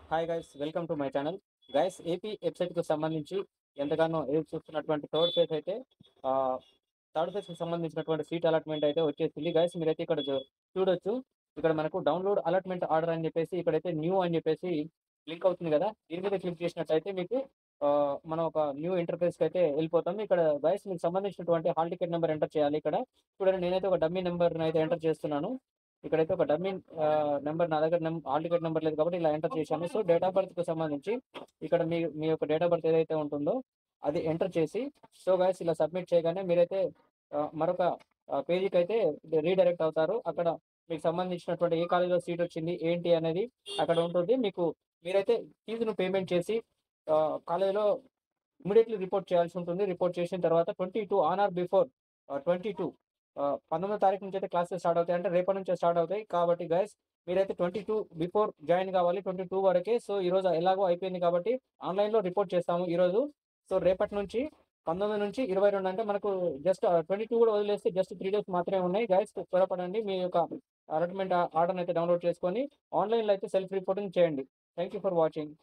Hi guys, welcome to my channel. Guys, AP వెబ్సైట్‌కి సంబంధించి ఎంతగానో ఎదురు చూస్తున్నటువంటి ఆహ్, థర్డ్ ఫేజ్‌కి సంబంధించినటువంటి సీట్ అలాట్‌మెంట్ అయితే వచ్చేసింది. గైస్, మీరైతే ఇక్కడ చూడొచ్చు. ఇక్కడ మనకు డౌన్‌లోడ్ అలాట్‌మెంట్ ఆర్డర్ అని చెప్పేసి ఇక్కడైతే న్యూ అని చెప్పేసి లింక్ అవుతుంది గదా! దీని మీద క్లిక్ చేసినట్టయితే మీకు మనం ఒక న్యూ ఇంటర్‌ఫేస్‌కైతే ఎళ్ళిపోతాం. ఇక్కడ గైస్, మీకు సంబంధించినటువంటి హాల్ టికెట్ నంబర్ ఎంటర్ చేయాలి ఇక్కడ. చూడండి, నేనైతే ఒక డమ్మీ నంబర్‌నైతే ఎంటర్ చేస్తున్నాను. ఇక్కడైతే ఒక డమ్మీ నంబర్ నా దగ్గర హాల్ టికెట్ నంబర్ లేదు కాబట్టి ఇలా ఎంటర్ చేశాను. సో, డేట్ ఆఫ్ బర్త్‌కి సంబంధించి ఇక్కడ మీ మీ యొక్క డేట్ ఆఫ్ బర్త్ ఏదైతే ఉంటుందో అది ఎంటర్ చేసి, సో గైస్, ఇలా సబ్మిట్ చేయగానే మీరైతే మరొక పేజీకైతే రీడైరెక్ట్ అవుతారు. అక్కడ మీకు సంబంధించినటువంటి ఏ కాలేజ్‌లో సీట్ వచ్చింది, ఏంటి అనేది అక్కడ ఉంటుంది. మీరైతే ఫీజును పేమెంట్ చేసి కాలేజ్‌లో ఇమ్మీడియేట్‌లీ రిపోర్ట్ చేయాల్సి ఉంటుంది. రిపోర్ట్ చేసిన తర్వాత 22 ఆన్ ఆర్ బిఫోర్ 22 19వ తారీఖు నుంచైతే క్లాసెస్ స్టార్ట్ అవుతాయి. అంటే రేపటి నుంచే స్టార్ట్ అవుతాయి. కాబట్టి గైస్, మీరైతే 22 బిఫోర్ జాయిన్ గావాలి. 22 వరకే. సో, ఈరోజు ఎలాగో అయిపోయింది కాబట్టి ఆన్‌లైన్‌లో రిపోర్ట్ చేస్తాము ఈరోజు. సో, రేపటి నుంచి 19-22 అంటే మనకు జస్ట్ 22 కూడా వదిలేస్తే జస్ట్ 3 డేస్ మాత్రమే ఉన్నాయి. గైస్, త్వరపడండి. మీ యొక్క అలాట్‌మెంట్ ఆర్డర్‌నైతే డౌన్‌లోడ్ చేసుకొని ఆన్‌లైన్‌లో అయితే సెల్ఫ్ రిపోర్టింగ్ చేయండి. Thank you for watching.